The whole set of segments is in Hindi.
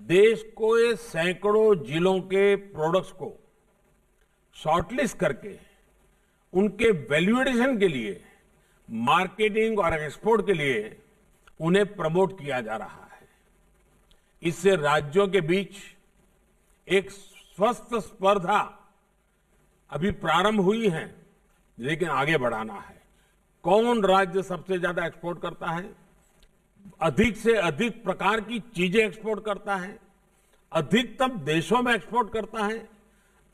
देश को ये सैकड़ों जिलों के प्रोडक्ट्स को शॉर्टलिस्ट करके उनके वैल्यू एडिशन के लिए, मार्केटिंग और एक्सपोर्ट के लिए उन्हें प्रमोट किया जा रहा है। इससे राज्यों के बीच एक स्वस्थ स्पर्धा अभी प्रारंभ हुई है, लेकिन आगे बढ़ाना है। कौन राज्य सबसे ज्यादा एक्सपोर्ट करता है, अधिक से अधिक प्रकार की चीजें एक्सपोर्ट करता है, अधिकतम देशों में एक्सपोर्ट करता है,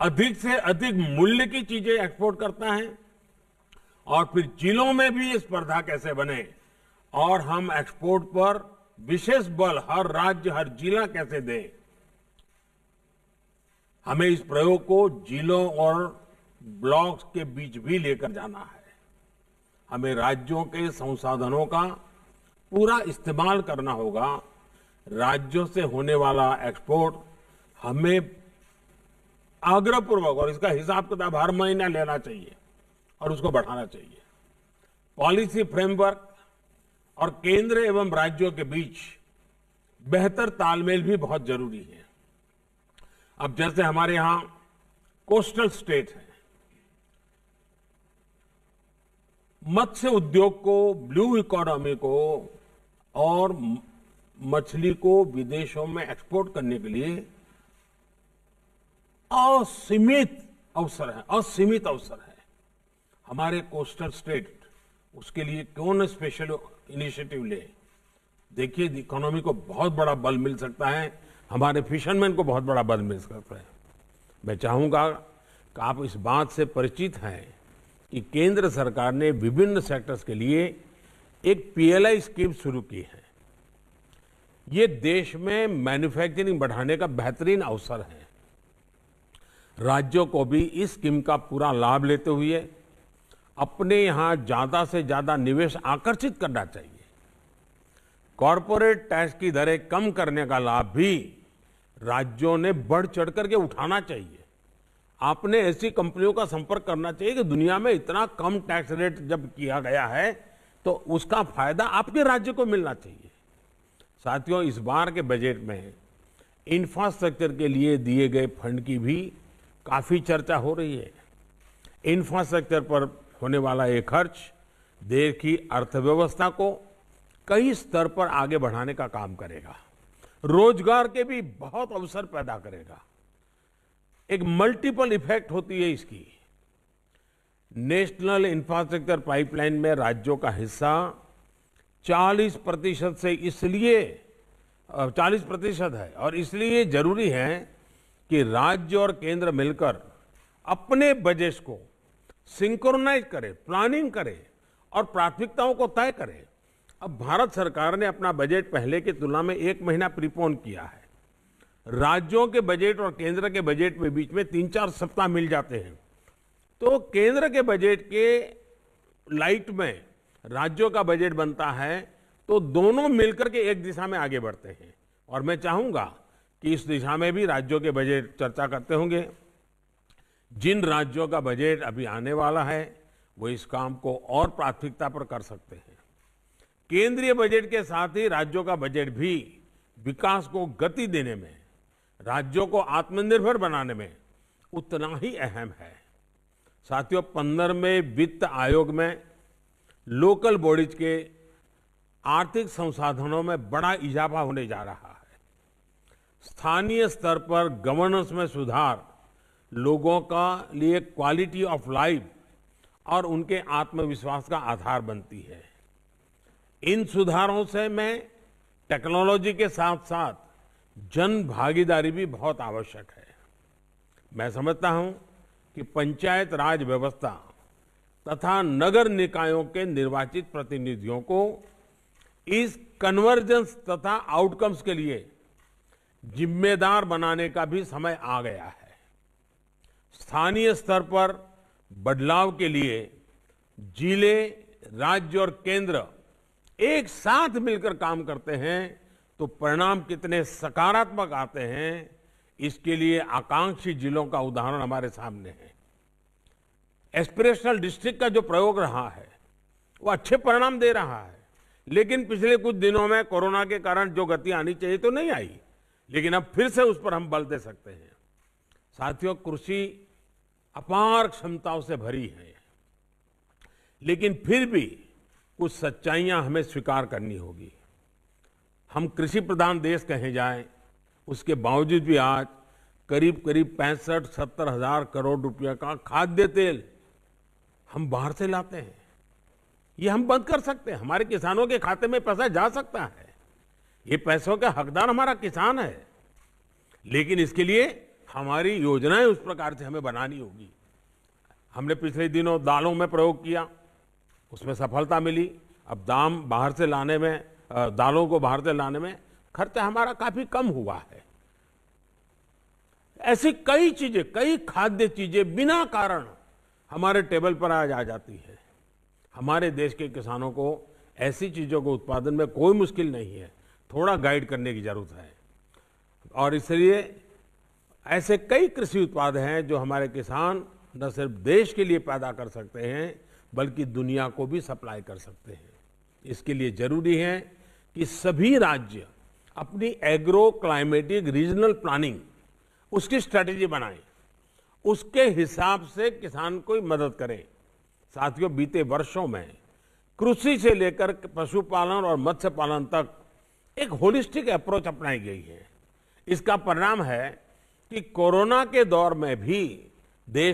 अधिक से अधिक मूल्य की चीजें एक्सपोर्ट करता है, और फिर जिलों में भी ये स्पर्धा कैसे बने और हम एक्सपोर्ट पर विशेष बल हर राज्य, हर जिला कैसे दें। हमें इस प्रयोग को जिलों और ब्लॉक्स के बीच भी लेकर जाना है। हमें राज्यों के संसाधनों का पूरा इस्तेमाल करना होगा। राज्यों से होने वाला एक्सपोर्ट हमें आग्रहपूर्वक, और इसका हिसाब किताब हर महीना लेना चाहिए और उसको बढ़ाना चाहिए। पॉलिसी फ्रेमवर्क और केंद्र एवं राज्यों के बीच बेहतर तालमेल भी बहुत जरूरी है। अब जैसे हमारे यहां कोस्टल स्टेट है, मत्स्य उद्योग को, ब्लू इकोनॉमी को और मछली को विदेशों में एक्सपोर्ट करने के लिए असीमित अवसर है। हमारे कोस्टल स्टेट उसके लिए क्यों न स्पेशल इनिशिएटिव ले। देखिए, इकोनॉमी को बहुत बड़ा बल मिल सकता है, हमारे फिशरमैन को बहुत बड़ा बल मिल सकता है। मैं चाहूंगा कि आप इस बात से परिचित हैं कि केंद्र सरकार ने विभिन्न सेक्टर्स के लिए एक पीएलआई स्कीम शुरू की है। ये देश में मैन्युफैक्चरिंग बढ़ाने का बेहतरीन अवसर है। राज्यों को भी इस स्कीम का पूरा लाभ लेते हुए अपने यहां ज्यादा से ज्यादा निवेश आकर्षित करना चाहिए। कॉरपोरेट टैक्स की दरें कम करने का लाभ भी राज्यों ने बढ़ चढ़ करके उठाना चाहिए। आपने ऐसी कंपनियों का संपर्क करना चाहिए कि दुनिया में इतना कम टैक्स रेट जब किया गया है तो उसका फायदा आपके राज्य को मिलना चाहिए। साथियों, इस बार के बजट में इंफ्रास्ट्रक्चर के लिए दिए गए फंड की भी काफी चर्चा हो रही है। इंफ्रास्ट्रक्चर पर होने वाला ये खर्च देश की अर्थव्यवस्था को कई स्तर पर आगे बढ़ाने का काम करेगा, रोजगार के भी बहुत अवसर पैदा करेगा। एक मल्टीपल इफेक्ट होती है इसकी। नेशनल इंफ्रास्ट्रक्चर पाइपलाइन में राज्यों का हिस्सा 40% से इसलिए 40% है, और इसलिए जरूरी है कि राज्य और केंद्र मिलकर अपने बजट को सिंक्रोनाइज करें, प्लानिंग करें और प्राथमिकताओं को तय करें। अब भारत सरकार ने अपना बजट पहले की तुलना में 1 महीना प्रीपोन किया है। राज्यों के बजट और केंद्र के बजट में बीच में 3-4 सप्ताह मिल जाते हैं, तो केंद्र के बजट के लाइट में राज्यों का बजट बनता है, तो दोनों मिलकर के एक दिशा में आगे बढ़ते हैं। और मैं चाहूंगा कि इस दिशा में भी राज्यों के बजट चर्चा करते होंगे। जिन राज्यों का बजट अभी आने वाला है वो इस काम को और प्राथमिकता पर कर सकते हैं। केंद्रीय बजट के साथ ही राज्यों का बजट भी विकास को गति देने में, राज्यों को आत्मनिर्भर बनाने में उतना ही अहम है। साथियों, 15वें वित्त आयोग में लोकल बॉडीज के आर्थिक संसाधनों में बड़ा इजाफा होने जा रहा है। स्थानीय स्तर पर गवर्नेंस में सुधार लोगों का लिए क्वालिटी ऑफ लाइफ और उनके आत्मविश्वास का आधार बनती है। इन सुधारों से में टेक्नोलॉजी के साथ साथ जन भागीदारी भी बहुत आवश्यक है। मैं समझता हूं कि पंचायत राज व्यवस्था तथा नगर निकायों के निर्वाचित प्रतिनिधियों को इस कन्वर्जेंस तथा आउटकम्स के लिए जिम्मेदार बनाने का भी समय आ गया है। स्थानीय स्तर पर बदलाव के लिए जिले, राज्य और केंद्र एक साथ मिलकर काम करते हैं तो परिणाम कितने सकारात्मक आते हैं, इसके लिए आकांक्षी जिलों का उदाहरण हमारे सामने है। एस्पिरेशनल डिस्ट्रिक्ट का जो प्रयोग रहा है वो अच्छे परिणाम दे रहा है, लेकिन पिछले कुछ दिनों में कोरोना के कारण जो गति आनी चाहिए तो नहीं आई। लेकिन अब फिर से उस पर हम बल दे सकते हैं। साथियों, कृषि अपार क्षमताओं से भरी है, लेकिन फिर भी कुछ सच्चाइयां हमें स्वीकार करनी होगी। हम कृषि प्रधान देश कहे जाएं, उसके बावजूद भी आज करीब करीब 65-70 हजार करोड़ रुपए का खाद्य तेल हम बाहर से लाते हैं। ये हम बंद कर सकते हैं। हमारे किसानों के खाते में पैसा जा सकता है। ये पैसों का हकदार हमारा किसान है, लेकिन इसके लिए हमारी योजनाएं उस प्रकार से हमें बनानी होगी। हमने पिछले दिनों दालों में प्रयोग किया, उसमें सफलता मिली। अब बाहर से लाने में, दालों को बाहर से लाने में खर्चा हमारा काफी कम हुआ है। ऐसी कई चीजें, कई खाद्य चीजें बिना कारण हमारे टेबल पर आज आ जाती है। हमारे देश के किसानों को ऐसी चीजों को उत्पादन में कोई मुश्किल नहीं है, थोड़ा गाइड करने की जरूरत है। और इसलिए ऐसे कई कृषि उत्पाद हैं जो हमारे किसान न सिर्फ देश के लिए पैदा कर सकते हैं, बल्कि दुनिया को भी सप्लाई कर सकते हैं। इसके लिए जरूरी है कि सभी राज्य अपनी एग्रो क्लाइमेटिक रीजनल प्लानिंग, उसकी स्ट्रेटेजी बनाएं, उसके हिसाब से किसान को मदद करें। साथियों, बीते वर्षों में कृषि से लेकर पशुपालन और मत्स्य पालन तक एक होलिस्टिक अप्रोच अपनाई गई है। इसका परिणाम है कि कोरोना के दौर में भी देश